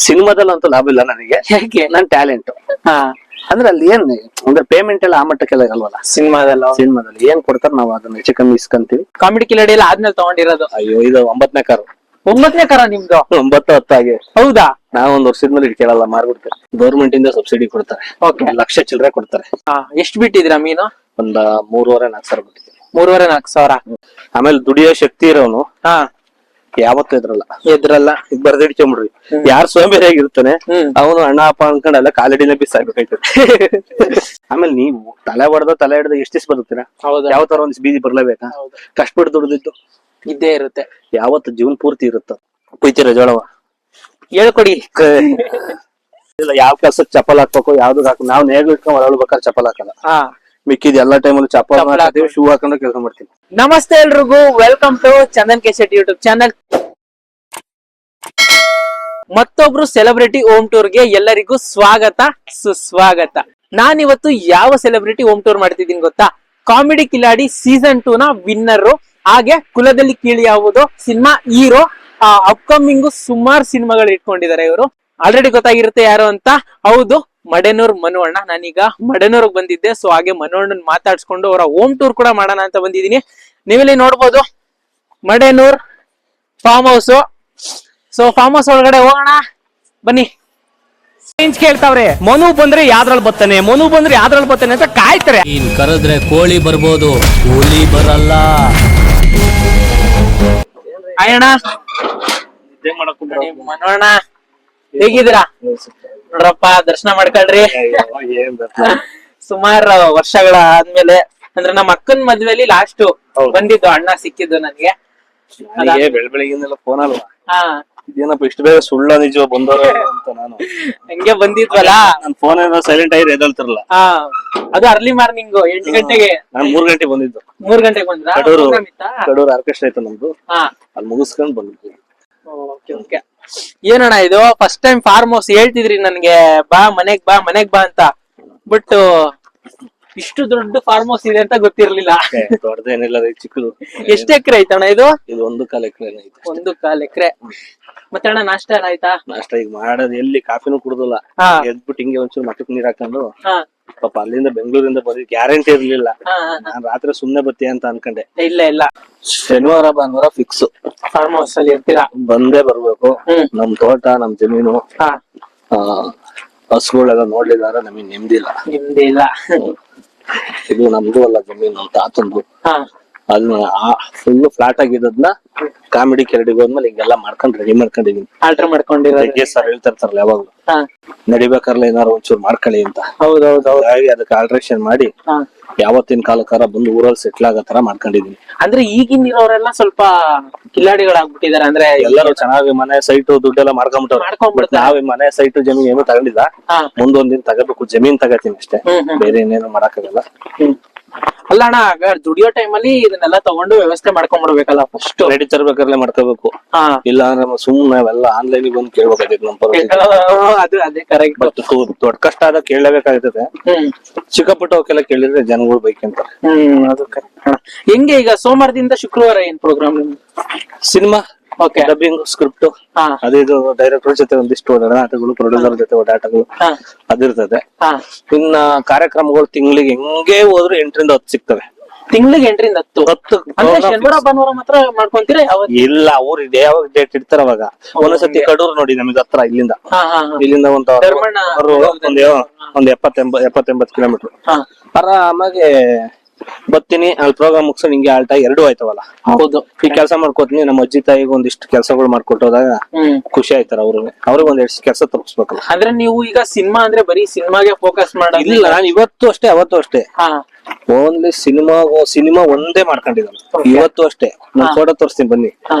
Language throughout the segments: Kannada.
ಸಿನಿಮಾದಲ್ಲಿ ಅಂತೂ ಲಾಭ ಇಲ್ಲ ನನಗೆ. ಯಾಕೆ? ನನ್ ಟ್ಯಾಲೆಂಟ್ ಹಾ ಅಂದ್ರೆ ಅಲ್ಲಿ ಏನ್ ಅಂದ್ರೆ ಪೇಮೆಂಟ್ ಎಲ್ಲ ಆ ಮಟ್ಟಕ್ಕೆಲ್ಲ ಅಲ್ವಲ್ಲ. ಸಿನಿಮಾದಲ್ಲಿ ಏನ್ ಕೊಡ್ತಾರ ನಾವು ಅದನ್ನ ಹೆಚ್ಚು ಕಮ್ಮಿ ಇಸ್ಕೊಂತೀವಿ. ಕಾಮಿಡಿ ಕಿಲಾಡಿ ಎಲ್ಲ ಆದ್ಮೇಲೆ ತಗೊಂಡಿರೋದು. ಅಯ್ಯೋ ಇದು 9ನೇ ಕಾರು. 9ನೇ ಕಾರ ನಿಮ್ದು? 9 10 ಆಗಿ. ಹೌದಾ? ನಾವ್ ಒಂದ್ ವರ್ಷದ ಮೇಲೆ ಇಟ್ಕೊಳ್ಳಲ್ಲ, ಮಾರ್ಬಿಡ್ತೇವೆ. ಗೌರ್ಮೆಂಟ್ ಇಂದ ಸಬ್ಸಿಡಿ ಕೊಡ್ತಾರೆ. ಲಕ್ಷ ಚಿಲ್ಲರೆ ಕೊಡ್ತಾರೆ. ಎಷ್ಟು ಬಿಟ್ಟಿದ್ದೀರಾ ಮೀನು? ಒಂದ 3,500 4,000 ಬಿಟ್ಟಿದ್ದೀನಿ. 3,500 ಆಮೇಲೆ ದುಡಿಯೋ ಶಕ್ತಿ ಇರೋನು ಹಾ ಯಾವತ್ತೂ ಎದ್ರಲ್ಲ. ಬರ್ದಿಡ್ಕೊಂಬಿಡ್ರಿ. ಯಾರ್ ಸೋಂಬೇರಿಯಾಗಿರ್ತಾನೆ ಅವನು ಅಣ್ಣ ಅಪ್ಪ ಅನ್ಕೊಂಡೆಲ್ಲ ಕಾಲಡಿನ ಬಿಸಾಕ್ಬೇಕಾಯ್ತದೆ. ಆಮೇಲೆ ನೀವು ತಲೆ ಹಿಡ್ದ ಎಷ್ಟು ದಿವಸ ಬರುತ್ತೀರಾ? ಯಾವ ತರ ಒಂದ್ ಬೀದಿ ಬರ್ಲೇಬೇಕಾ? ಕಷ್ಟಪಟ್ಟು ದುಡ್ದಿದ್ದು ಇದ್ದೇ ಇರುತ್ತೆ. ಯಾವತ್ತು ಜೀವನ ಪೂರ್ತಿ ಇರುತ್ತ. ಕುಯ್ತೀರ ಜೋಳವ ಹೇಳ್ಕೊಡಿ. ಇಲ್ಲ ಯಾವ ಕೆಲ್ಸಕ್ಕೆ ಚಪ್ಪಲ್ ಹಾಕ್ಬೇಕು, ಯಾವ್ದು ಹಾಕ ನಾವ್ ನೇಗ್ ಇಟ್ಕೊಂಡ್ ಹೊರಡ್ಬೇಕಾದ್ರೆ ಚಪ್ಪಲ್ ಹಾಕಲ್ಲ. ಮಿಕ್ಕಿದ್ ಎಲ್ಲಾ ಟೈಮಲ್ಲಿ ಚಪ್ಪಲ್ ಹಾಕಿ ಶೂ ಹಾಕೊಂಡು ಕೆಲಸ ಮಾಡ್ತೀವಿ. ನಮಸ್ತೆ ಎಲ್ರಿಗೂ, ವೆಲ್ಕಮ್ ಟು ಚಂದನ್ ಕೆಸೆಟ್ ಯೂಟ್ಯೂಬ್ ಚಾನಲ್. ಮತ್ತೊಬ್ರು ಸೆಲೆಬ್ರಿಟಿ ಹೋಮ್ ಟೂರ್ ಗೆ ಎಲ್ಲರಿಗೂ ಸ್ವಾಗತ ಸುಸ್ವಾಗತ. ನಾನಿವತ್ತು ಯಾವ ಸೆಲೆಬ್ರಿಟಿ ಹೋಮ್ ಟೂರ್ ಮಾಡ್ತಿದ್ದೀನಿ ಗೊತ್ತಾ? ಕಾಮಿಡಿ ಕಿಲಾಡಿ ಸೀಸನ್ 2 ನ ವಿನ್ನರ್, ಹಾಗೆ ಕುಲದಲ್ಲಿ ಕೀಳಿ ಯಾವುದು ಸಿನಿಮಾ ಹೀರೋ. ಅಪ್ಕಮಿಂಗ್ ಸುಮಾರು ಸಿನಿಮಾಗಳು ಇಟ್ಕೊಂಡಿದ್ದಾರೆ ಇವರು. ಆಲ್ರೆಡಿ ಗೊತ್ತಾಗಿರುತ್ತೆ ಯಾರು ಅಂತ. ಹೌದು, ಮಡೆನೂರ್ ಮನು ಅಣ್ಣ. ನಾನೀಗ ಮಡೆನೂರ್ಗ್ ಬಂದಿದ್ದೆ, ಸೊ ಹಾಗೆ ಮನು ಅಣ್ಣನ್ ಮಾತಾಡ್ಸ್ಕೊಂಡು ಅವರ ಹೋಮ್ ಟೂರ್ ಕೂಡ ಮಾಡೋಣ ಅಂತ ಬಂದಿದ್ದೀನಿ. ನೀವಿಲ್ಲಿ ನೋಡ್ಬೋದು Madenur farm house. So farm house ಒಳಗಡೆ ಹೋಗೋಣ ಬನ್ನಿ. ಕೇಳ್ತಾವ್ರೆ ಮನು ಬಂದ್ರೆ ಯಾವ್ದ್ರಲ್ಲಿ ಬರ್ತಾನೆ, ಮನು ಬಂದ್ರೆ ಯಾವ್ದ್ರಲ್ಲಿ ಬರ್ತಾನೆ ಅಂತ ಕಾಯ್ತಾರೆ. ನೀನ್ ಕರೆದ್ರೆ ಕೋಳಿ ಬರ್ಬೋದು, ಕೋಳಿ ಬರಲ್ಲ. ಅಯ್ಯಣ್ಣ, ಮನು ಅಣ್ಣ ಹೇಗಿದ್ದೀರಾ? ನೋಡ್ರಪ್ಪ, ದರ್ಶನ ಮಾಡ್ಕೊಳ್ರಿ. ಸುಮಾರು ವರ್ಷಗಳ ಆದ್ಮೇಲೆ, ಅಂದ್ರೆ ನಮ್ಮ ಅಕ್ಕನ ಮದ್ವೆಲಿ ಲಾಸ್ಟ್ ಬಂದಿದ್ದು ಅಣ್ಣ ಸಿಕ್ಕಿದ್ದು ನನ್ಗೆ. ಬೆಳಗ್ಗೆಯಿಂದೆಲ್ಲ ಫೋನ್ ಅಲ್ವಾ? ಇದೇನಪ್ಪ ಇಷ್ಟು ಬೇಗ ಸುಳ್ಳ ನಿಜ ಬಂದವರು ಅಂತ ನಾನು ಹಂಗೆ ಬಂದಿದ್ವಲ್ಲ. ನನ್ ಫೋನ್ ಸೈಲೆಂಟ್ ಆಗಿ ಎದಳ್ತಿರಲ್ಲ. ಅದು ಅರ್ಲಿ ಮಾರ್ನಿಂಗ್ 8 ಗಂಟೆಗೆ. ನಾನ್ 3 ಗಂಟೆಗೆ ಬಂದಿದ್ದು. 3 ಗಂಟೆಗೆ ಬಂದ್ರ? ಕಡೂರು ಆರ್ಕೆಸ್ಟ್ರಾ ಆಯ್ತು ನಮ್ದು, ಅಲ್ಲಿ ಮುಗಿಸ್ಕೊಂಡ್ ಬಂದಿದ್ವಿ. ಏನಣ್ಣ ಇದು ಫಸ್ಟ್ ಟೈಮ್ ಫಾರ್ಮ್ ಹೌಸ್ ಹೇಳ್ತಿದ್ರಿ ನನ್ಗೆ, ಬಾ ಮನೆಗ್ ಬಾ ಅಂತ. ಬಟ್ ಇಷ್ಟು ದೊಡ್ಡ ಫಾರ್ಮ್ ಹೌಸ್ ಇದೆ ಅಂತ ಗೊತ್ತಿರ್ಲಿಲ್ಲ. ದೊಡ್ಡದೇನಿಲ್ಲ, ಚಿಕ್ಕದು. ಎಷ್ಟು ಎಕರೆ ಐತಣ್ಣ ಇದು? ಇದು 1.25 ಎಕರೆ ಐತೆ. 1.25 ಎಕರೆ. ಮತ್ತೆ ಅಣ್ಣ ನಾಷ್ಟ ಎಲ್ಲ ಆಯ್ತಾ? ನಾಷ್ಟ ಈಗ ಮಾಡೋದು ಎಲ್ಲಿ, ಕಾಫಿನೂ ಕುಡ್ದಲ್ಲ. ಎದ್ಬಿಟ್ಟು ಹಿಂಗೆ ಒಂಚೂರು ಮಟ್ಟಕ್ ನೀರ್ ಹಾಕೊಂಡು, ಪಾಪ ಅಲ್ಲಿಂದ ಬೆಂಗಳೂರಿಂದ ಬಂದಿದ್ ಗ್ಯಾರಂಟಿ ಇರ್ಲಿಲ್ಲ. ನಾನ್ ರಾತ್ರಿ ಸುಮ್ನೆ ಬತ್ತಿ ಅಂತ ಅನ್ಕೊಂಡೆ. ಇಲ್ಲ ಶನಿವಾರ ಭಾನುವಾರ ಫಿಕ್ಸ್ ಫಾರ್ಮ್ ಹೌಸ್ ಅಲ್ಲಿ ಇರ್ತೀರಾ? ಬಂದೇ ಬರ್ಬೇಕು. ನಮ್ ತೋಟ, ನಮ್ ಜಮೀನು, ಹಸುಗಳೆಲ್ಲ ನೋಡ್ಲಿಲ್ಲ ನಮಗ್ ನೆಮ್ಮದಿ ಇಲ್ಲ. ಇದು ನಮ್ದು ಅಲ್ಲ ಜಮೀನು, ನಮ್ ತಾತಂದು. ಅಲ್ಲಿ ಫುಲ್ ಫ್ಲಾಟ್ ಆಗಿದ್ದನ್ನ ಕಾಮಿಡಿ ಕೆರಡಿಗೆ ಹೋದ್ಮೇಲೆ ಹಿಂಗೆಲ್ಲ ಮಾಡ್ಕೊಂಡ್ ರೆಡಿ ಮಾಡ್ಕೊಂಡಿದೀನಿ. ಆಲ್ಟರ್ ಮಾಡ್ಕೊಂಡಿರೋ ಸರ್ ಹೇಳ್ತಾ ಇರ್ತಾರಲ್ಲ ಯಾವಾಗ್ಲೂ, ನಡಿಬೇಕಾರ್ಲ ಏನಾರು ಒಂಚೂರು ಮಾಡ್ಕೊಳ್ಳಿ ಅಂತ. ಹೌದೌದು. ಹಾಗಾಗಿ ಅದಕ್ಕೆ ಆಲ್ಟ್ರೇಷನ್ ಮಾಡಿ ಯಾವತ್ತಿನ ಕಾಲಕ್ಕಾರ ಬಂದು ಊರಲ್ಲಿ ಸೆಟ್ಲ್ ಆಗೋ ತರ ಮಾಡ್ಕೊಂಡಿದೀನಿ. ಅಂದ್ರೆ ಈಗಿನವರೆಲ್ಲ ಸ್ವಲ್ಪ ಕಿಲಾಡಿಗಳಾಗ್ಬಿಟ್ಟಿದಾರೆ. ಅಂದ್ರೆ ಎಲ್ಲರೂ ಚೆನ್ನಾಗಿ ಮನೆ ಸೈಟು ದುಡ್ಡೆಲ್ಲ ಮಾಡ್ಕೊಂಡ್ಬಿಟ್ಟು ನಾವ್ ಮನೆ ಸೈಟು ಜಮೀನ್ ಏನು ತಗೊಂಡಿಲ್ಲ. ಮುಂದೊಂದಿನ ತಗೋಬೇಕು, ಜಮೀನ್ ತಗೋತೀನಿ ಅಷ್ಟೇ, ಬೇರೆ ಇನ್ನೇನು ಮಾಡಕ್ಕಾಗಲ್ಲ. ಅಲ್ಲ ಅಣ್ಣ, ದುಡಿಯೋ ಟೈಮಲ್ಲಿ ಇದನ್ನೆಲ್ಲ ತಗೊಂಡು ವ್ಯವಸ್ಥೆ ಮಾಡ್ಕೊಂಡ್ಬಿಡ್ಬೇಕಲ್ಲ. ಫಸ್ಟ್ ರೆಡಿ ತರಬೇಕಾದ್ರೆ ಮಾಡ್ಕೋಬೇಕು. ಇಲ್ಲ ಅಂದ್ರೆ ಸುಮ್ನೆ ಅವೆಲ್ಲ ಆನ್ಲೈನ್ ಬಂದು ಕೇಳ್ಬೇಕಾಗೈತೆ ನಮ್ ಅದು ಅದೇ ಕರೆಕ್ಟ್. ದೊಡ್ಡ ಕಷ್ಟ ಆದ ಕೇಳಲೇಬೇಕಾಗ್ತದೆ. ಚಿಕ್ಕ ಪುಟ್ಟ ಅವಕ್ಕೆಲ್ಲ ಕೇಳಿದ್ರೆ ಜನಗಳು ಬೈಕ್ ಅಂತ. ಅದು ಕರೆಕ್ಟ್. ಹೆಂಗೆ ಈಗ ಸೋಮವಾರದಿಂದ ಶುಕ್ರವಾರ ಏನ್ ಪ್ರೋಗ್ರಾಮ್? ಸಿನಿಮಾ, ಡಬ್ಬಿಂಗ್, ಸ್ಕ್ರಿಪ್ಟ್, ಅದಿದು ಡೈರೆಕ್ಟರ್ ಜೊತೆ ಒಂದಿಷ್ಟು ಓಡಾಟಗಳು, ಪ್ರೊಡ್ಯೂಸರ್ ಜೊತೆ ಓಡಾಟಗಳು ಅದಿರ್ತದೆ. ಇನ್ನ ಕಾರ್ಯಕ್ರಮಗಳು ತಿಂಗಳಿಗೆ ಹೆಂಗೆ ಹೋದ್ರು 8 ರಿಂದ 10 ಸಿಗ್ತವೆ. ತಿಂಗಳಿಗೆ 8 ರಿಂದ 10? ಶನಿವಾರ ಭಾನುವಾರ ಮಾತ್ರ ಮಾಡ್ಕೊಂತೀರಾ? ಇಲ್ಲ, ಅವ್ರು ಯಾವಾಗ ಡೇಟ್ ಇಡ್ತಾರ ಅವಾಗ. ಒಂದೊಂದ್ಸತಿ ಕಡೂರು ನೋಡಿ ನಮಗೆ ಹತ್ರ, ಇಲ್ಲಿಂದ ಒಂದ್ 70-80 ಕಿಲೋಮೀಟರ್ ಆರಾಮಾಗಿ ಬರ್ತೀನಿ. ಅಲ್ಲಿ ಪ್ರೋಗ್ರಾಮ್ ಮುಗಿಸ್ಕೊಂಡು ಹಿಂಗೆ ಆಲ್ಟ 2 ಆಯ್ತವಲ್ಲ. ಹೌದು, ಈ ಕೆಲಸ ಮಾಡ್ಕೋತೀನಿ. ನಮ್ಮ ಅಜ್ಜಿ ತಾಯಿಗೆ ಒಂದಿಷ್ಟು ಕೆಲಸಗಳು ಮಾಡ್ಕೊಟ್ಟೋದಾಗ ಖುಷಿ ಆಯ್ತಾರ. ಅವ್ರಿಗೆ ಒಂದ್ 2 ಕೆಲಸ ತಪ್ಪಿಸ್ಬೇಕಲ್ಲ. ಅಂದ್ರೆ ನೀವು ಈಗ ಸಿನಿಮಾ ಅಂದ್ರೆ ಬರೀ ಸಿನಿಮಾಗೆ ಫೋಕಸ್ ಮಾಡೋದಿಲ್ಲ? ಇಲ್ಲ, ನಾನು ಇವತ್ತು ಅಷ್ಟೇ ಅವತ್ತು ಅಷ್ಟೇ ಓನ್ಲಿ ಸಿನಿಮಾ ಒಂದೇ ಮಾಡ್ಕೊಂಡಿದ್ದಾನೆ. ಇವತ್ತು ಅಷ್ಟೇ ನಾನು ಫೋಟೋ ತೋರಿಸ್ತೀನಿ ಬನ್ನಿ.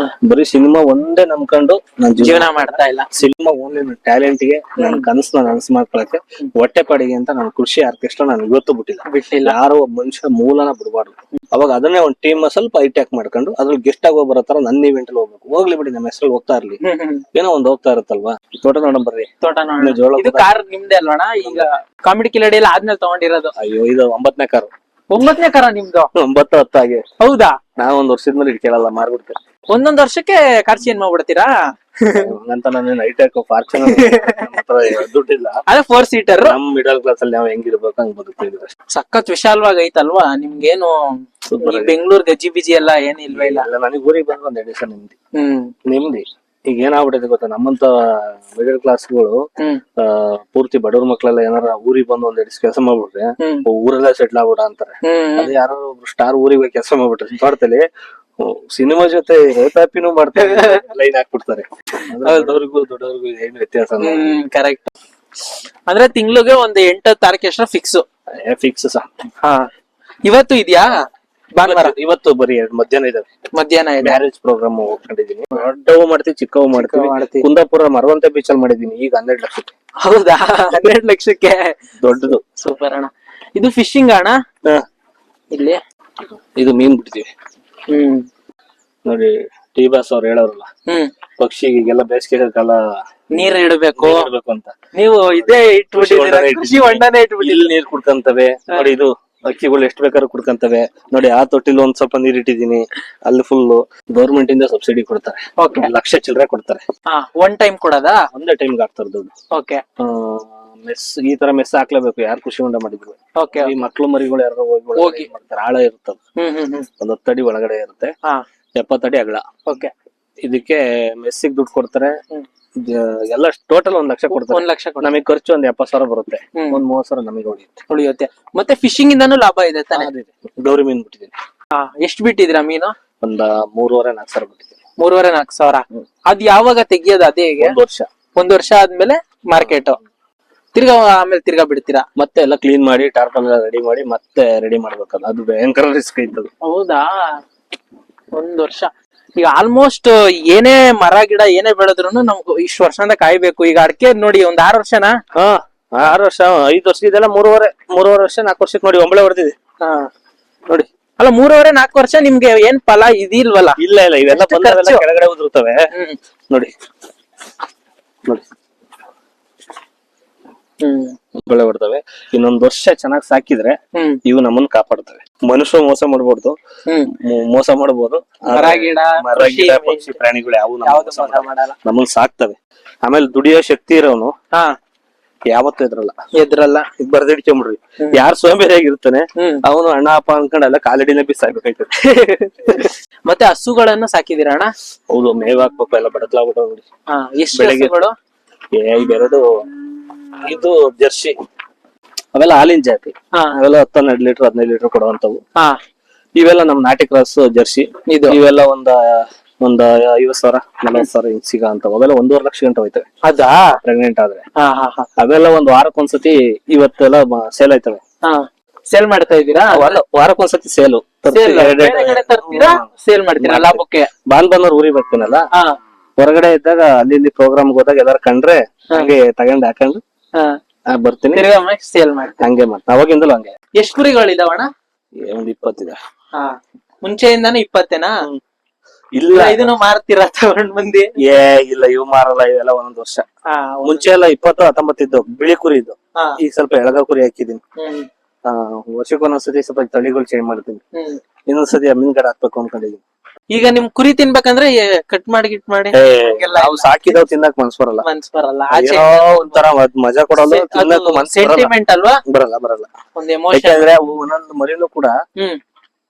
ಬರೀ ಸಿನಿಮಾ ಒಂದೇ ನಂಬ್ಕೊಂಡು ನಾನು ಜೀವನ ಮಾಡ್ತಾ ಇಲ್ಲ. ಸಿನಿಮಾ ಓನ್ಲಿ ನನ್ನ ಟ್ಯಾಲೆಂಟ್ ಗೆ, ನನ್ನ ಕನಸನ್ನ ನನಸು ಮಾಡ್ಕೊಳಕ್ಕೆ, ಹೊಟ್ಟೆ ಪಾಡಿಗೆ ಅಂತ ನಾನು ಕೃಷಿ ಆರ್ಕೆಸ್ಟ್ರಾ ನಾನು ಇವತ್ತು ಬಿಟ್ಟಿಲ್ಲ. ಯಾರೋ ಒಬ್ಬ ಮನುಷ್ಯ ಮೂಲನ ಬಿಡಬಾರ್ದು. ಅವಾಗ ಅದನ್ನೇ ಒಂದ್ ಟೀಮ್ ಸ್ವಲ್ಪ ಹೈಟ್ಯಾಕ್ ಮಾಡ್ಕೊಂಡು ಅದ್ರಲ್ಲಿ ಗೆಸ್ಟ್ ಆಗಿ ಬರೋ ತರ ನನ್ನ ಇವೆಂಟ್ ಅಲ್ಲಿ ಹೋಗ್ಬೇಕು. ಹೋಗ್ಲಿ ಬಿಡಿ, ನಮ್ಮ ಹೆಸರಲ್ಲಿ ಹೋಗ್ತಾ ಇರ್ಲಿ, ಏನೋ ಒಂದ್ ಹೋಗ್ತಾ ಇರುತ್ತಲ್ವಾ. ತೋಟ ನೋಡೋಣ ಬರ್ರಿ. ತೋಟ ನೋಡೋಣ. ಇದು ಕಾರ್ ನಿಮ್ದೇ ಅಲ್ವಣ? ಈಗ ಕಾಮಿಡಿ ಕಿಲಾಡಿ ಎಲ್ಲ ಆದ್ಮೇಲೆ ತಗೊಂಡಿರೋದು? ಅಯ್ಯೋ ಇದು 9ನೇ ಕಾರು. 9ನೇ ಕಾರ ನಿಮ್ದು? 9 10 ಆಗಿ. ಹೌದಾ? ನಾವ್ ಒಂದ್ ವರ್ಷದ ಮೇಲೆ ಇಟ್ಕೊಳ್ಳಲ್ಲ, ಮಾರ್ಬಿಡ್ತೇವೆ. ಒಂದೊಂದ್ ವರ್ಷಕ್ಕೆ ಕಾರ್ ಚೇಂಜ್ ಮಾಡ್ಬಿಡ್ತೀರಾ? ಹಂಗಂತ ನಾನು ಹೈಟೆಕ್ ಫಾರ್ಚುನರ್ ದುಡ್ಡಿಲ್ಲ. ಅದೇ 4 ಸೀಟರ್. ನಮ್ ಮಿಡಲ್ ಕ್ಲಾಸ್ ಅಲ್ಲಿ ನಾವ್ ಹೆಂಗಿರ್ಬೇಕು ಹಂಗ್ ಬದುಕ್ತಿದ್ವಿ ಅಷ್ಟೇ. ಸಖತ್ ವಿಶಾಲವಾಗಿ ಐತಲ್ವಾ ನಿಮ್ಗೇನು ಈ ಬೆಂಗಳೂರು ಗಜ್ಜಿ ಬಿಜಿ ಎಲ್ಲ ಏನ್ ಇಲ್ವೇ ಇಲ್ಲ. ನನಗೆ ಊರಿಗೆ ಬಂದ್ರೆ ಒಂದ್ ಎಡಿಷನ್ ನೆಮ್ಮದಿ. ಈಗ ಏನಾಗ್ಬಿಟ್ಟಿದೆ ಗೊತ್ತಾ, ನಮ್ಮಂತ ಮಿಡಲ್ ಕ್ಲಾಸ್ಗಳು ಪೂರ್ತಿ ಬಡವ್ರ ಮಕ್ಳೆಲ್ಲ ಏನಾರ ಊರಿಗೆ ಬಂದು ಒಂದ್ ಎಡಿಸ್ ಕೆಲಸ ಮಾಡ್ಬಿಟ್ರೆ ಊರಲ್ಲೇ ಸೆಟ್ಲ್ ಆಗ್ಬಿಡ ಅಂತಾರೆ. ಅದೇ ಯಾರು ಸ್ಟಾರ್ ಊರಿಗೆ ಕೆಲಸ ಮಾಡ್ಬಿಟ್ರೆ ತೋಟದಲ್ಲಿ ಸಿನಿಮಾ ಜೊತೆ ರೇಪಾಪಿನೂ ಮಾಡ್ತಾರೆ, ಲೈನ್ ಹಾಕ್ಬಿಡ್ತಾರೆ. ದೊಡ್ಡವ್ರಿಗೂ ಏನು ವ್ಯತ್ಯಾಸ ಕರೆಕ್ಟ್. ಅಂದ್ರೆ ತಿಂಗ್ಳಿಗೆ ಒಂದ್ 8 ತಾರೀಕು ಫಿಕ್ಸ್ ಸಹ. ಇವತ್ತು ಇದೆಯಾ ಭಾನುವಾರ? ಇವತ್ತು ಬರೀ ಮಧ್ಯಾಹ್ನ ಇದಾವೆ. ಮಧ್ಯಾಹ್ನ ಇದೆ. ಮ್ಯಾರೇಜ್ ಪ್ರೋಗ್ರಾಮ್ ಹೋಗ್ಕೊಂಡಿದೀನಿ. ದೊಡ್ಡವು ಮಾಡ್ತೀವಿ, ಚಿಕ್ಕವು ಮಾಡ್ತೀವಿ. ಕುಂದಾಪುರ ಮರವಂತೆ ಬೀಚ್ ಅಲ್ಲಿ ಮಾಡಿದೀನಿ. ಈಗ 12 ಲಕ್ಷಕ್ಕೆ. ಹೌದಾ? 12 ಲಕ್ಷಕ್ಕೆ ದೊಡ್ಡದು. ಸೂಪರ್ ಅಣ್ಣ. ಇದು ಫಿಶಿಂಗ್ ಅಣ್ಣ. ಇಲ್ಲಿ ಇದು ಮೀನ್ ಬಿಡ್ತೀವಿ ನೋಡಿ. ಟಿ ಬಾಸ್ ಅವ್ರು ಹೇಳೋರಲ್ಲ, ಪಕ್ಷಿಗೆಲ್ಲ ಬೇಸಿಗೆ ಕಾಲ ನೀರ್ ಇಡಬೇಕು ಅಂತ. ನೀವು ಇದೇ ಇಟ್ಬಿಟ್ಟಿದ್ದೀರಾ, ಕೃಷಿ ಹೊಂಡನೇ ಇಟ್ಬಿಟ್ಟಿದ್ದೀರಾ. ಇಲ್ಲಿ ನೀರ್ ಕುಡ್ಕಂತವೆ ನೋಡಿ. ಇದು ಅಕ್ಕಿಗಳು ಎಷ್ಟು ಬೇಕಾದ್ರೂ ಕುಡ್ಕಂತವೆ ನೋಡಿ. ಆ ತೊಟ್ಟಿಲ್ ಒಂದ್ ಸ್ವಲ್ಪ ನೀರ್ ಇಟ್ಟಿದೀನಿ. ಅಲ್ಲಿ ಫುಲ್ ಗೌರ್ಮೆಂಟ್ ಇಂದ ಸಬ್ಸಿಡಿ ಕೊಡ್ತಾರೆ. 1 ಲಕ್ಷ ಚಿಲ್ಲರೆ ಕೊಡ್ತಾರೆ. ಒನ್ ಟೈಮ್ ಕೊಡೋದಾ? ಒಂದೇ ಟೈಮ್ಗೆ ಹಾಕ್ತಾರೆ ದುಡ್ಡು. ಓಕೆ. ಮೆಸ್ ಈ ತರ ಮೆಸ್ ಹಾಕ್ಲೇಬೇಕು ಯಾರು ಕೃಷಿ ಹೊಂಡ ಮಾಡಿದ್ರು. ಈ ಮಕ್ಳು ಮರಿಗಳು ಯಾರು ಹೋಗಿ ಮಾಡ್ತಾರೆ. ಆಳ ಇರ್ತದೆ, ಒಂದ್ 10 ಅಡಿ ಒಳಗಡೆ ಇರುತ್ತೆ, 70 ಅಡಿ ಅಗಲ. ಓಕೆ. ಇದಕ್ಕೆ ಮೆಸ್ಸಿಗೆ ದುಡ್ಡು ಕೊಡ್ತಾರೆ. ಎಲ್ಲ ಟೋಟಲ್ 1 ಲಕ್ಷ ಕೊಡ್ತಾರೆ. 1 ಲಕ್ಷ ನಮಗೆ ಖರ್ಚು ಒಂದ್ 70,000 ಬರುತ್ತೆ. ಒಂದ್ 30,000 ನಮಗೆ ಉಳಿಯುತ್ತೆ. ಮತ್ತೆ ಫಿಶಿಂಗ್ ಇಂದಾನು ಲಾಭ ಇದೆ ತಾನೆ? ಗೌರಿ ಮೀನ್ ಬಿಟ್ಟಿದ್ದೀನಿ. ಎಷ್ಟು ಬಿಟ್ಟಿದ್ದೀರಾ ಮೀನು? ಒಂದ್ 3,500-4,000 ಬಿಟ್ಟಿದ್ದೀನಿ. 3,500-4,000. ಅದ್ ಯಾವಾಗ ತೆಗಿಯೋದು? ಅದೇ ಹೇಗೆ? 1 ವರ್ಷ ಆದ್ಮೇಲೆ ಮಾರ್ಕೆಟ್ ತಿರ್ಗಾ ಆಮೇಲೆ ತಿರ್ಗಾ ಬಿಡ್ತೀರಾ? ಮತ್ತೆ ಎಲ್ಲ ಕ್ಲೀನ್ ಮಾಡಿ ಟಾರ್ಪಲ್ ರೆಡಿ ಮಾಡಿ ಮತ್ತೆ ರೆಡಿ ಮಾಡ್ಬೇಕಲ್ಲ. ಅದು ಭಯಂಕರ ರಿಸ್ಕ್ ಇತ್ತು. ಹೌದಾ? 1 ವರ್ಷ. ಈಗ ಆಲ್ಮೋಸ್ಟ್ ಏನೇ ಮರ ಗಿಡ ಏನೇ ಬೆಳೆದ್ರು ನಮ್ಗೆ ಇಷ್ಟು ವರ್ಷದಿಂದ ಕಾಯ್ಬೇಕು. ಈಗ ಅಡಿಕೆ ನೋಡಿ ಒಂದ್ 6 ವರ್ಷನಾ? 6 ವರ್ಷ 5 ವರ್ಷ ಇದೆಲ್ಲ 3.5 ವರ್ಷ 4 ವರ್ಷಕ್ಕೆ ನೋಡಿ ಒಂಬಳೆ ಹೊಡೆದಿದೆ ನೋಡಿ. ಅಲ್ಲ 3.5-4 ವರ್ಷ ನಿಮ್ಗೆ ಏನ್ ಫಲ ಇದಿಲ್ವಲ್ಲ? ಇಲ್ಲ ಇವೆಲ್ಲ ಬಂದವೆಲ್ಲ ಕೆಳಗಡೆ ಉದುರುತ್ತವೆ ನೋಡಿ. ಬೆಳೆ ಬರ್ತವೆ. ಇನ್ನೊಂದ್ ವರ್ಷ ಚೆನ್ನಾಗಿ ಸಾಕಿದ್ರೆ ಇವು ನಮ್ಮನ್ನ ಕಾಪಾಡ್ತವೆ. ಮನುಷ್ಯ ಮೋಸ ಮಾಡ್ಬಾರ್ದು, ಮೋಸ ಮಾಡಬಹುದು. ಮರ ಗಿಡ ಪಕ್ಷಿ ಪ್ರಾಣಿಗಳು ಯಾವು ನಮ್ಮನ್ನ ಸಾಕ್ತವೆ. ಆಮೇಲೆ ದುಡಿಯೋ ಶಕ್ತಿ ಇರೋನು ಯಾವತ್ತೂ ಎದ್ರಲ್ಲ. ಈಗ ಬರ್ದಿಡ್ಕೊಂಬಿಡ್ರಿ. ಯಾರು ಸೋಂಬೇರಿಯಾಗಿರ್ತಾನೆ ಅವನು ಅಣ್ಣ ಅಪ್ಪ ಅನ್ಕೊಂಡೆಲ್ಲ ಕಾಲಡಿನ ಬಿಸಾಕ್ಬೇಕಾಯ್ತದೆ. ಮತ್ತೆ ಹಸುಗಳನ್ನ ಸಾಕಿದೀರ ಅಣ್ಣ? ಹೌದು, ಮೇವ್ ಹಾಕ್ಬೇಕು. ಎಲ್ಲ ಬಡಕ್ಲಾಗ್ಬಿಟ್ಟು ನೋಡಿ. ಎಷ್ಟು ಬೆಳಗ್ಗೆ? ಇವೆರಡು ಇದು ಜರ್ಸಿ, ಅವೆಲ್ಲ ಹಾಲಿನ ಜಾತಿ. ಅವೆಲ್ಲ 10-12 ಲೀಟರ್ 15 ಲೀಟರ್ ಕೊಡುವಂತವು. ಇವೆಲ್ಲ ನಮ್ ನಾಟಿ ಕ್ರಾಸ್ ಜರ್ಸಿ. ಇವೆಲ್ಲ ಒಂದ್ 50,000-40,000 ಹಿಂಗ್ ಸಿಗ ಅಂತವು. ಅವೆಲ್ಲ 1.5 ಲಕ್ಷ ಗಂಟೆ ಹೋಯ್ತವೆ. ಅದಾ ಪ್ರೆಗ್ನೆಂಟ್ ಆದ್ರೆ. ಅವೆಲ್ಲ ಒಂದ್ ವಾರಕ್ಕೊಂದ್ಸತಿ ಇವತ್ತೆಲ್ಲ ಸೇಲ್ ಆಯ್ತವೆ. ಸೇಲ್ ಮಾಡ್ತಾ ಇದೀರಾ? ವಾರಕ್ಕೊಂದ್ಸತಿ ಸೇಲ್ ಮಾಡ್ತೀರಾ ಲಾಭಕ್ಕೆ? ಭಾನುವಾರ ಊರಿಗೆ ಬರ್ತೀನಲ್ಲ, ಹೊರಗಡೆ ಇದ್ದಾಗ ಅಲ್ಲಿ ಪ್ರೋಗ್ರಾಮ್ ಹೋದಾಗ ಎಲ್ಲಾರು ಕಂಡ್ರೆ ಹಂಗೆ ತಗೊಂಡ್ ಹಾಕೊಂಡು ಬರ್ತೀನಿ. ಸೇಲ್ ಮಾಡ್ತೀನಿ. ಹಂಗೆ ಮಾಡ್ತೀನಿ ಅವಾಗಿಂದಲೂ ಹಂಗೆ. ಎಷ್ಟು ಕುರಿಗಳಿದಾವಣ್ಣ? ಒಂದ್ 20 ಇದೆ. ಮುಂಚೆಯಿಂದಾನು 20ನಾ? ಇಲ್ಲ, ಇದನ್ನು ಮಾರ್ತೀರಾ ತಗೊಂಡ್ ಮಂದಿ? ಇಲ್ಲ, ಇವು ಮಾರಲ್ಲ. ಇವೆಲ್ಲ 1 ವರ್ಷ. ಮುಂಚೆ ಎಲ್ಲ 20-19 ಇದ್ದು ಬಿಳಿ ಕುರಿ ಇದ್ದು. ಈಗ ಸ್ವಲ್ಪ ಎಳಗ ಕುರಿ ಹಾಕಿದೀನಿ. ವರ್ಷಕ್ಕೊಂದೊಂದ್ಸತಿ ಸ್ವಲ್ಪ ತಳಿಗಳು ಚೇಂಜ್ ಮಾಡ್ತೀನಿ. ಇನ್ನೊಂದ್ಸತಿ ಮೀನ್ಗಡೆ ಹಾಕ್ಬೇಕು ಅನ್ಕೊಂಡಿದೀನಿ. ಈಗ ನಿಮ್ ಕುರಿ ತಿನ್ಬೇಕಂದ್ರೆ ಕಟ್ ಮಾಡಿ ನಾವು ಸಾಕಿದವ್ ತಿನ್ನಕ್ ಮನ್ಸ್ ಬರಲ್ಲ. ಒಂಥರ ಮಜಾ ಕೊಡಲ್ಲ. ಸೆಂಟಿಮೆಂಟ್ ಅಲ್ವಾ? ಬರಲ್ಲ. ಒಂದ್ ಎಮೋಷನ್. ಯಾಕಂದ್ರೆ ಒಂದೊಂದು ಮರಿನೂ ಕೂಡ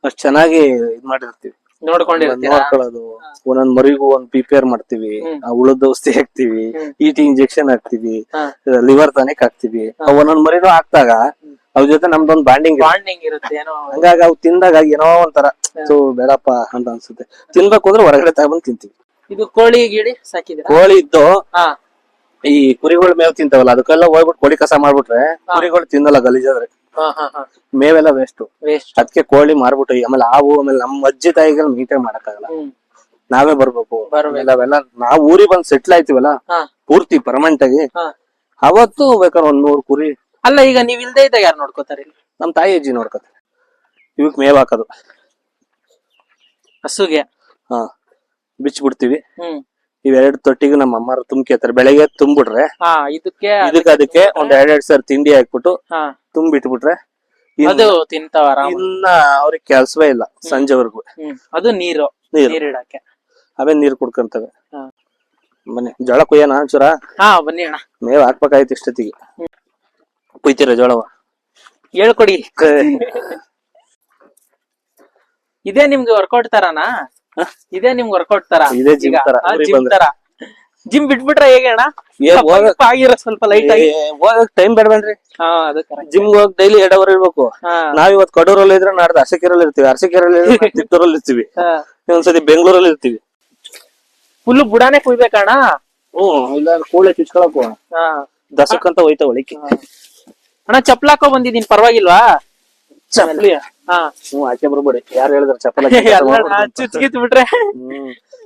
ಅಷ್ಟ್ ಚೆನ್ನಾಗಿ ಇದ್ ಮಾಡಿರ್ತೀವಿ, ನೋಡ್ಕೊಳ್ಳೋದು. ಒಂದೊಂದ್ ಮರಿಗೂ ಒಂದ್ ಪ್ರಿಪೇರ್ ಮಾಡ್ತೀವಿ. ಉಳದ ಔಷಧಿ ಹಾಕ್ತಿವಿ, ಈಟಿ ಇಂಜೆಕ್ಷನ್ ಹಾಕ್ತಿವಿ, ಲಿವರ್ ಟಾನಿಕ್ ಹಾಕ್ತಿವಿ. ಒಂದೊಂದ್ ಮರಿನೂ ಹಾಕ್ದಾಗ ಅವ್ರ ಜೊತೆ ನಮ್ದೊಂದ್ ಬಾಂಡಿಂಗ್ ಇರುತ್ತೆ. ಹಂಗಾಗಿ ಅವ್ ತಿಂದಾಗ ಏನೋ ಒಂಥರ ಬೇಡಪ್ಪ ಅಂತ ಅನ್ಸುತ್ತೆ. ತಿನ್ಬೇಕು ಅಂದ್ರೆ ಹೊರಗಡೆ ತಗೊಂಡ್ ತಿಂತೀವಿ. ಇದು ಕೋಳಿ ಗಿಳಿ ಸಾಕಿದ್ರೆ? ಕೋಳಿ ಇದ್ದು ಈ ಕುರಿಗಳು ಮೇವ್ ತಿಂತಾವಲ್ಲ, ಅದಕ್ಕೆಲ್ಲ ಹೋಗ್ಬಿಟ್ಟು ಕೋಳಿ ಕಸ ಮಾಡ್ಬಿಟ್ರೆ ಕುರಿಗಳು ತಿನ್ನಲ್ಲ, ಗಲೀಜಾದ್ರೆ. ಮೇವೆಲ್ಲ ವೇಸ್ಟ್. ಅದಕ್ಕೆ ಕೋಳಿ ಮಾರ್ಬಿಟ್ಟು ಆಮೇಲೆ ಆಮೇಲೆ ನಮ್ಮ ಅಜ್ಜಿ ತಾಯಿಗಳು ನೀಟಾಗಿ ಮಾಡಕ್ಕಾಗಲ್ಲ. ನಾವೇ ಬರ್ಬೇಕು. ಅವೆಲ್ಲ ನಾವ್ ಊರಿಗೆ ಬಂದ್ ಸೆಟ್ಲ್ ಆಯ್ತಿವಲ್ಲ ಪೂರ್ತಿ ಪರ್ಮನೆಂಟ್ ಆಗಿ, ಅವತ್ತು ಬೇಕಾದ್ರೆ 100 ಕುರಿ. ಅಲ್ಲ, ಈಗ ನೀವ್ ಇಲ್ದೇ ಇದ್ದಾಗ ಯಾರು ನೋಡ್ಕೋತಾರೆ? ನಮ್ ತಾಯಿ ಅಜ್ಜಿ ನೋಡ್ಕೋತಾರೆ. ಇವಕ್ ಮೇವ್ ಹಾಕೋದು ಹಸುಗೆ ಬಿಚ್ಬಿಡ್ತೀವಿ. ಇವೆರಡು ತೊಟ್ಟಿಗೂ ನಮ್ಮ ಅಮ್ಮಾರು ತುಂಬ್ಕೇತಾರೆ. ಬೆಳಗ್ಗೆ ತುಂಬಿಟ್ರೆ ಅದಕ್ಕೆ ಒಂದ್ 2 ಸರ್ ತಿಂಡಿ ಹಾಕ್ಬಿಟ್ಟು ತುಂಬಿಟ್ಬಿಟ್ರೆ ಇನ್ನ ಅವ್ರಿಗೆ ಕೆಲ್ಸವೇ ಇಲ್ಲ ಸಂಜೆವರೆಗೂ. ಅದು ನೀರು ಇಡಕ್ಕೆ. ಅವೇ ನೀರ್ ಕುಡ್ಕೊಂತವೆ. ಬನ್ನಿ ಜೋಳ ಕುಯ್ಯೋಣ ಒಂಚೂರ. ಹಾ ಬನ್ನಿ ಅಣ್ಣ. ಮೇವ್ ಹಾಕ್ಬೇಕಾಯ್ತು ಇಷ್ಟೊತ್ತಿಗೆ. ಕುಯ್ತೀರ ಜೋಳವ? ಹೇಳ್ಕೊಡಿ. ಇದೇ ನಿಮ್ಗೆ ವರ್ಕೌಟ್ ತರಾನಾ? ಇದೇ ನಿಮ್ಗೆ ವರ್ಕೌಟ್ ತರ? ಇದೇ ಜಿಮ್ ತರ. ಜಿಮ್ ತರ. ಜಿಮ್ ಬಿಟ್ಬಿಟ್ರೆ ಹೇಗೆ ಅಣ್ಣ? ಆಗಿರೋ ಸ್ವಲ್ಪ ಲೈಟ್ ಆಗಿ ಹೋಗಕ್ ಟೈಮ್ ಬೇಡಬೇಡ್ರಿ. ಹಾ ಅದು ಕರೆಕ್ಟ್. ಜಿಮ್ ಹೋಗಿ ಡೈಲಿ 2 ಅವರ್ ಇರ್ಬೇಕು. ನಾವ್ ಇವತ್ತು ಕಡೂರಲ್ಲಿ ಇದ್ರೆ ನಾಡ್ದು ಅರಸೀಕೆರೆಯಲ್ಲಿ ಇರ್ತೀವಿ, ಅರಸೀಕೆರೆಯಲ್ಲಿ ತಿತ್ತೂರಲ್ಲಿ ಇರ್ತೀವಿ, ಒಂದ್ಸತಿ ಬೆಂಗಳೂರಲ್ಲಿ ಇರ್ತೀವಿ. ಫುಲ್ ಬುಡಾನೆ ಕುಯ್ಬೇಕಣ್ಣ? ಇಲ್ಲ ಕೂಳೆ ಚುಚ್ಕೊಳಕು ಹಾ ದಸಕ್ಕಂತ ಹೋಯ್ತಾ ಒಳಿಕೆ. ಅಣ್ಣ ಚಪ್ಪಲ್ ಹಾಕೋ ಬಂದಿದೀನಿ, ಪರವಾಗಿಲ್ವಾ? ಚಪ್ಪಲಿಯ? ಹಾ ಆಚೆ ಬರ್ಬೇಡಿ. ಯಾರು ಹೇಳಿದ್ರ ಚಪ್ಪಲ? ಚುಚ್ಕಿತ್ ಬಿಟ್ರೆ.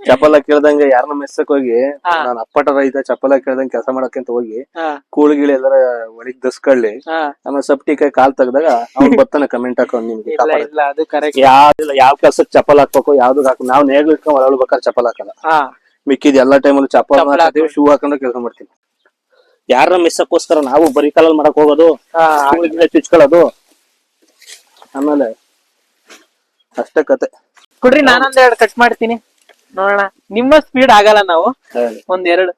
ಚಪ್ಪಲ ಕೇಳ್ದಂಗೆ ಯಾರನ್ನ ಮೆಸ್ಸಕ್ ಹೋಗಿ ನಾನ್ ಅಪ್ಪಟ ರೈತ ಚಪ್ಪಲ ಕೇಳ್ದಂಗೆ ಕೆಲಸ ಮಾಡಕ್ಕಂತ ಹೋಗಿ ಕೂಳಿಗಿಳಿ ಎಲ್ಲಾರ ಒಳಗ್ ದಸ್ಕೊಳ್ಳಿ, ಆಮೇಲೆ ಸಪ್ಟಿಕಾಯಿ ಕಾಲ್ ತೆಗ್ದಾಗ ಅವ್ನ್ ಬರ್ತಾನೆ ಕಮೆಂಟ್ ಹಾಕೊಂಡ್ ನಿಮ್ಗೆ. ಯಾವ್ದಿಲ್ಲ, ಯಾವ್ ಕೆಲ್ಸಕ್ ಚಪ್ಪಲ್ ಹಾಕ್ಬೇಕು, ಯಾವ್ದಕ್ ಹಾಕ್ ನಾವ್ ನೇಗ್ಲು ಇಟ್ಕೊಂಡ್ ಒಳಬೇಕಾದ್ರೆ ಚಪ್ಪಲ್ ಹಾಕಲ್ಲ. ಮಿಕ್ಕಿದ್ ಎಲ್ಲಾ ಟೈಮಲ್ಲಿ ಚಪ್ಪಲ್ ಹಾಕತೀವಿ, ಶೂ ಹಾಕೊಂಡು ಕೆಲಸ ಮಾಡ್ತೀವಿ. ಯಾರನ್ನ ಮೆಸ್ಸಕ್ಕೋಸ್ಕರ ನಾವು ಬರೀ ಕಾಲಲ್ಲಿ ಮಾಡಕ್ ಹೋಗೋದು, ಚುಚ್ಕೊಳ್ಳೋದು, ಆಮೇಲೆ ಅಷ್ಟೇ ಕತೆ. ಕೊಡ್ರಿ ನಾನೊಂದ್ 2 ಕಟ್ ಮಾಡ್ತೀನಿ ನೋಡೋಣ. ನಿಮ್ಮ ಸ್ಪೀಡ್ ಆಗಲ್ಲ, ನಾವು ಒಂದ್ 2.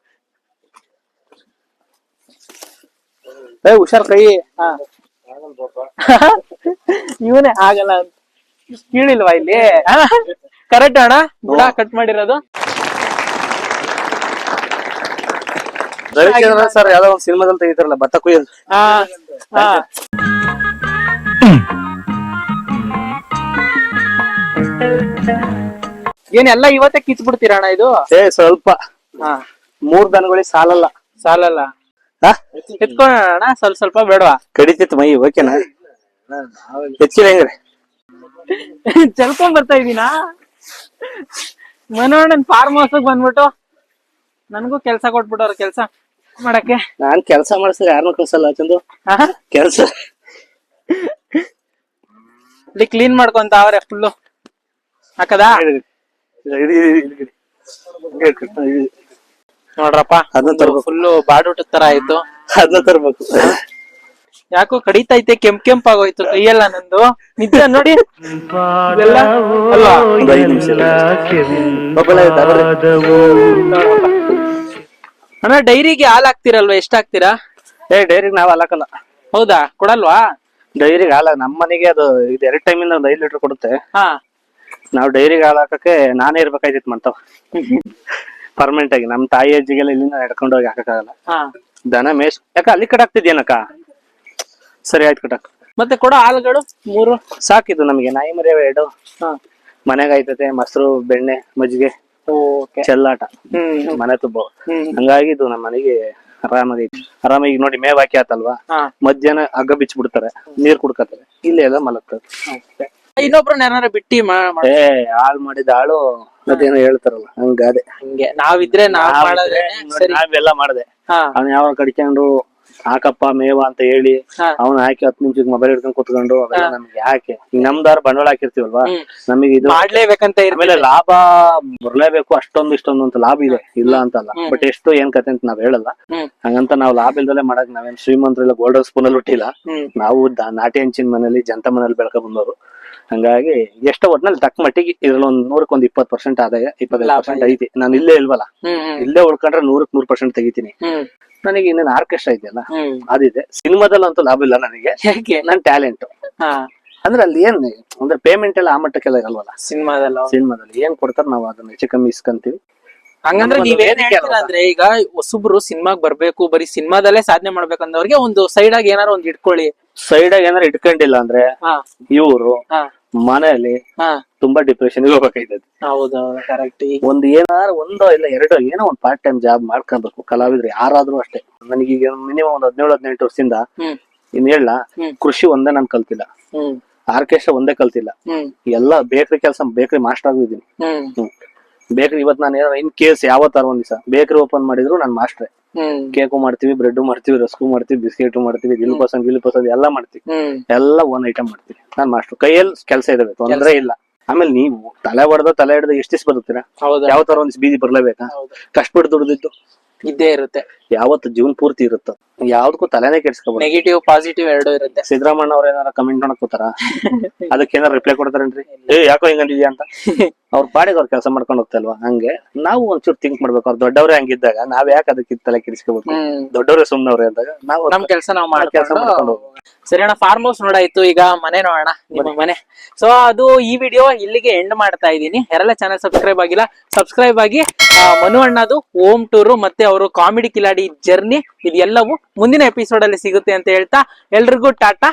ಹುಷಾರ್ ಕೈ. ಇವನೇ ಆಗಲ್ಲ ಅಂತ ಕೇಳಿಲ್ವಾ ಇಲ್ಲಿ? ಕರೆಕ್ಟ್ ಅಣ್ಣ ಬುಡ ಕಟ್ ಮಾಡಿರೋದು. ರವಿಚಂದ್ರ ಸರ್ ಯಾವ್ದೋ ಒಂದ್ ಸಿನಿಮಾದಲ್ಲಿ ತೆಗಿತಾರಲ್ಲ ಭತ್ತ ಕುಯ್ಯೋದು. ಏನೆಲ್ಲ ಇವತ್ತೇ ಕಿತ್ ಬಿಡ್ತೀರ ಅಣ್ಣ ಇದು? ಸ್ವಲ್ಪ 3 ದನಗಳಿಗೆ ಸಾಲಲ್ಲ. ಸಾಲಲ್ಲ ಎತ್ಕೊಳ್ಳೋಣ ಸ್ವಲ್ಪ ಸ್ವಲ್ಪ ಬೇಡವಾ? ಕಡಿತಿತ್ತು ಮೈ. ಓಕೆನಾ? ಹೆಚ್ಚಿನ ಹೆಂಗ್ರಿ ಚಲ್ಕೊಂಡ್ ಬರ್ತಾ ಇದೀನಾ ಮನೋಣ್ಣನ್ ಫಾರ್ಮ್ ಹೌಸ್ ಬಂದ್ಬಿಟ್ಟು ನನ್ಗೂ ಕೆಲ್ಸ ಕೊಟ್ಬಿಟ್ಟವ್ರ ಕೆಲ್ಸ ಮಾಡಕ್ಕೆ. ನಾನ್ ಕೆಲ್ಸ ಮಾಡಿಸಿದ್ರೆ ಯಾರನ್ನೂ ಕಳ್ಸಲ್ಲ ಚಂದು. ಕೆಲ್ಸ ಇಲ್ಲಿ ಕ್ಲೀನ್ ಮಾಡ್ಕೊಂತ ಅವ್ರೆ ಫುಲ್ಲು. ಹಾಕದಾ ನೋಡ್ರಪ್ಪ, ಅದನ್ನ ತರ್ಬೇಕು. ಫುಲ್ಲು ಬಾಡೂಟದ ತರ ಆಯ್ತು. ಅದನ್ನ ತರ್ಬೇಕು. ಯಾಕೋ ಕಡಿತೈತೆ, ಕೆಂಪಾಗೋಯ್ತು ಕೈಯೆಲ್ಲ ನಂದು. ನಿಜ ನೋಡಿ ಅಲ್ವಾ? ಅಣ್ಣ ಡೈರಿಗೆ ಹಾಲ್ ಹಾಕ್ತಿರಲ್ವಾ? ಎಷ್ಟ್ ಹಾಕ್ತಿರಾ? ಡೈರಿಗೆ ನಾವ್ ಹಾಲ್ ಹಾಕಲ್ಲ. ಹೌದಾ? ಕೊಡಲ್ವಾ? ಡೈರಿಗೆ ಹಾಲ ನಮ್ಮ ಮನೆಗೆ ಅದು ಇದು 2 ಟೈಮಿಂದ 5 ಲೀಟರ್ ಕೊಡುತ್ತೆ. ನಾವ್ ಡೈರಿಗೆ ಹಾಲ್ ಹಾಕಕ್ಕೆ ನಾನೇ ಇರ್ಬೇಕಾಯ್ತಿತ್ತು ಮಂತವ ಪರ್ಮನೆಂಟ್ ಆಗಿ. ನಮ್ ತಾಯಿ ಅಜ್ಜಿಗೆಲ್ಲ ಇಲ್ಲಿಂದ ನಡ್ಕೊಂಡು ಹೋಗಿ ಹಾಕಕ್ಕಾಗಲ್ಲ. ದನ ಮೇಸ್ ಯಾಕ ಅಲ್ಲಿ ಕಡೆ ಹಾಕ್ತಿದ್ಯೇನಕ್ಕ? ಸರಿ ಆಯ್ತು ಕಟಕ್. ಮತ್ತೆ ಕೊಡೋ ಹಾಲುಗಳು 3 ಸಾಕಿದ್ದು ನಮ್ಗೆ. ನಾಯಿ ಮರಿ 2 ಮನೆಗೆ ಆಯ್ತತೆ. ಮೊಸರು, ಬೆಣ್ಣೆ, ಮಜ್ಜಿಗೆ, ಚೆಲ್ಲಾಟ, ಮನೆ ತುಂಬ. ಹಂಗಾಗಿ ಇದು ನಮ್ಮ ಮನೆಗೆ ಆರಾಮಾಗಿ ನೋಡಿ ಮೇವ್ ಹಾಕಿ ಆತಲ್ವಾ, ಮಧ್ಯಾಹ್ನ ಹಗ್ಗ ಬಿಚ್ಬಿಡ್ತಾರೆ, ನೀರ್ ಕುಡ್ಕತಾರೆ, ಇಲ್ಲೇ ಎಲ್ಲ ಮಲಗ್ತದೆ. ಇನ್ನೊಬ್ರನ್ನ ಯಾರ ಬಿಟ್ಟಿ ಹಾಳ್ ಮಾಡಿದ ಆಳು ಅದೇನೋ ಹೇಳ್ತಾರಲ್ಲ ಹಂಗಾದೆ. ಹಂಗೆ ನಾವಿದ್ರೆ ನಾವೆಲ್ಲ ಮಾಡ್ದೆ. ಅವ್ನ ಯಾವ ಕಡಿಕೊಂಡು ಹಾಕಪ್ಪ ಮೇವ ಅಂತ ಹೇಳಿ ಅವ್ನ ಹಾಕಿ 10 ನಿಮಿಷಕ್ಕೆ ಮೊಬೈಲ್ ಹಿಡ್ಕೊಂಡು ಕುತ್ಕೊಂಡು ಅವೆಲ್ಲ ನಮ್ಗೆ ಯಾಕೆ? ನಮ್ದಾರ ಬಂಡವಾಳ ಹಾಕಿರ್ತೀವಲ್ವಾ, ನಮಗೆ ಇದು ಮಾಡ್ಲೇಬೇಕಂತ. ಆಮೇಲೆ ಲಾಭ ಬರ್ಲೇಬೇಕು, ಅಷ್ಟೊಂದು ಇಷ್ಟೊಂದು ಅಂತ ಲಾಭ ಇದೆ, ಇಲ್ಲ ಅಂತಲ್ಲ. ಬಟ್ ಎಷ್ಟು ಏನ್ ಕತೆ ಅಂತ ನಾವ್ ಹೇಳಲ್ಲ. ಹಂಗಂತ ನಾವ್ ಲಾಭ ಇಲ್ದಲೆ ಮಾಡಕ್ ನಾವೇನ್ ಶ್ರೀಮಂತರಿಲ್ಲ, ಗೋಲ್ಡನ್ ಸ್ಪೂನ್ ಅಲ್ಲಿ ಹುಟ್ಟಿಲ್ಲ. ನಾವು ನಾಟಿ ಹಂಚಿನ ಮನೇಲಿ ಜಂತ ಮನೇಲಿ ಬೆಳ್ಕ ಬಂದವರು. ಹಂಗಾಗಿ ಎಷ್ಟೋ ಒಟ್ನಲ್ಲಿ ತಕ್ಕ ಮಟ್ಟಿಗೆ ಇದ್ರಲ್ಲಿ 100ಕ್ಕೆ 20% ಆದಾಯ, 25% ಐತಿ. ನಾನು ಇಲ್ಲೇ ಇಲ್ವಲ್ಲ, ಇಲ್ಲೇ ಉಳ್ಕೊಂಡ್ರೆ 100ಕ್ಕೆ 100% ತೆಗಿತೀನಿ. ನನಗೆ ಇನ್ನೇನು ಆರ್ಕೆಸ್ಟ್ರಾ ಇದೆಯಲ್ಲ ಅದಿದೆ. ಸಿನಿಮಾದಲ್ಲಂತೂ ಲಾಭ ಇಲ್ಲ ನನಗೆ, ನನ್ ಟ್ಯಾಲೆಂಟ್. ಅಂದ್ರೆ ಅಲ್ಲಿ ಏನ್ ಅಂದ್ರೆ ಪೇಮೆಂಟ್ ಎಲ್ಲ ಆ ಮಟ್ಟಕ್ಕೆಲ್ಲ ಇರಲ್ವಲ್ಲ. ಸಿನಿಮಾದಲ್ಲಿ ಏನ್ ಕೊಡ್ತಾರ ನಾವು ಅದನ್ನ ಹೆಚ್ಚು ಕಮ್ಮಿ ಇಸ್ಕೊಂತೀವಿ. ಹಂಗಂದ್ರೆ ನೀವೇನ್ ಹೇಳ್ತೀರಾ ಅಂದ್ರೆ, ಈಗ ಹೊಸಬ್ರು ಸಿನಿಮಾಗ್ ಬರ್ಬೇಕು, ಬರೀ ಸಿನಿಮಾದಲ್ಲೇ ಸಾಧನೆ ಮಾಡ್ಬೇಕಂದವ್ರಿಗೆ ಒಂದು ಸೈಡ್ ಆಗಿ ಏನಾರು ಒಂದ್ ಇಟ್ಕೊಳ್ಳಿ. ಸೈಡ್ ಆಗಿ ಏನಾರು ಇಟ್ಕೊಂಡಿಲ್ಲ ಅಂದ್ರೆ ಇವ್ರು ಮನೆಯಲ್ಲಿ ತುಂಬಾ ಡಿಪ್ರೆಷನ್ ಹೋಗ್ಬೇಕಾಯ್ತದೆ. ಹೌದೌದು ಕರೆಕ್ಟ್. ಒಂದ್ ಏನಾರು 1 ಇಲ್ಲ 2 ಏನೋ ಒಂದ್ ಪಾರ್ಟ್ ಟೈಮ್ ಜಾಬ್ ಮಾಡ್ಕೊಬೇಕು. ಕಲಾವಿದ್ರು ಯಾರಾದ್ರೂ ಅಷ್ಟೇ. ನನಗೀಗ ಮಿನಿಮಮ್ ಒಂದು 17-18 ವರ್ಷದಿಂದ ಇನ್ ಹೇಳ ಕೃಷಿ ಒಂದೇ ನಾನು ಕಲ್ತಿಲ್ಲ, ಆರ್ಕೆಸ್ಟ್ರಾ ಒಂದೇ ಕಲ್ತಿಲ್ಲ, ಎಲ್ಲ ಬೇಕ್ರಿ ಕೆಲಸ, ಬೇಕ್ರಿ ಮಾಸ್ಟರ್ ಆಗಿದ್ದೀನಿ. ಬೇಕ್ರಿ ಇವತ್ತು ನಾನು ಇನ್ ಕೇಸ್ ಯಾವತ್ತಾರ ಒಂದ್ ದಿವಸ ಬೇಕ್ರಿ ಓಪನ್ ಮಾಡಿದ್ರು ನಾನು ಮಾಸ್ಟ್ರೆ. ಕೇಕು ಮಾಡ್ತೀವಿ, ಬ್ರೆಡ್ ಮಾಡ್ತೀವಿ, ರಸ್ಕು ಮಾಡ್ತೀವಿ, ಬಿಸ್ಕೆಟ್ ಮಾಡ್ತೀವಿ, ದಿಲ್ ಪಸಂದ್ ಎಲ್ಲ ಮಾಡ್ತೀವಿ. ಎಲ್ಲ 1 ಐಟಮ್ ಮಾಡ್ತೀವಿ. ನಾನ್ ಮಾಸ್ಟರ್. ಕೈಯಲ್ಲಿ ಕೆಲಸ ಇದಾವೆ, ತೊಂದ್ರೆ ಇಲ್ಲ. ಆಮೇಲೆ ನೀವು ತಲೆ ಹಿಡ್ದು ಎಷ್ಟು ದಿವಸ ಬದುಕ್ತೀರಾ? ಯಾವ ತರ ಒಂದ್ ಬೀದಿ ಬರ್ಲೇಬೇಕಾ? ಕಷ್ಟಪಟ್ಟು ದುಡ್ದಿದ್ದು ಇದ್ದೇ ಇರುತ್ತೆ. ಯಾವತ್ತು ಜೀವನ ಪೂರ್ತಿ ಇರುತ್ತೆ. ಯಾವ್ದಕ್ಕೂ ತಲೆನೇ ಕೆಡ್ಸ್ಕೊಬೋದು. ನೆಗೆಟಿವ್ ಪಾಸಿಟಿವ್ ಎರಡೂ ಇರುತ್ತೆ. ಸಿದ್ದರಾಮಣ್ಣ ಅವ್ರ ಏನಾರ ಕಮೆಂಟ್ ಮಾಡಕ್ ಕೂತಾರ ಅದಕ್ಕೆ ಏನಾರ ರಿಪ್ಲೈ ಕೊಡ್ತಾರೇನ್ರಿ? ಯಾಕೋ ಹಿಂಗಂದಿದ್ಯಾ ಅಂತ ಅವ್ರ ಪಾಡಿಗೆ ಅವ್ರ ಕೆಲಸ ಮಾಡ್ಕೊಂಡು ಹೋಗ್ತಲ್ವಾ. ಹಂಗೆ ನಾವು ಒಂಚೂರು ಥಿಂಕ್ ಮಾಡ್ಬೇಕು. ಅವ್ರ ದೊಡ್ಡವ್ರೆ ಹಂಗಿದ್ದಾಗ ನಾವ್ ಯಾಕೆ ಅದಕ್ಕೆ ತಲೆ ಕೆಡಿಸ್ಕೋಬೇಕು? ದೊಡ್ಡವ್ರೆ ಸುಮ್ನವ್ರೆ ಅಂದಾಗ ನಾವು ನಮ್ ಕೆಲಸ ನಾವು ಕೆಲಸ ಮಾಡ್ಕೊಂಡು ಮಾಡ್ಕೊಂಡು ಹೋಗ್ಬೇಕು. ಸರಿ ಅಣ್ಣ, ಫಾರ್ಮ್ ಹೌಸ್ ನೋಡಾಯ್ತು, ಈಗ ಮನೆ ನೋಡೋಣ, ನಿಮ್ಮ ಮನೆ. ಸೊ ಅದು ಈ ವಿಡಿಯೋ ಇಲ್ಲಿಗೆ ಎಂಡ್ ಮಾಡ್ತಾ ಇದ್ದೀನಿ. ಯಾರೆಲ್ಲ ಚಾನಲ್ ಸಬ್ಸ್ಕ್ರೈಬ್ ಆಗಿಲ್ಲ ಸಬ್ಸ್ಕ್ರೈಬ್ ಆಗಿ. ಮನು ಅಣ್ಣದು ಹೋಮ್ ಟೂರ್ ಮತ್ತೆ ಅವರು ಕಾಮಿಡಿ ಕಿಲಾಡಿ ಜರ್ನಿ ಇದೆಲ್ಲವೂ ಮುಂದಿನ ಎಪಿಸೋಡ್ ಅಲ್ಲಿ ಸಿಗುತ್ತೆ ಅಂತ ಹೇಳ್ತಾ ಎಲ್ರಿಗೂ ಟಾಟಾ.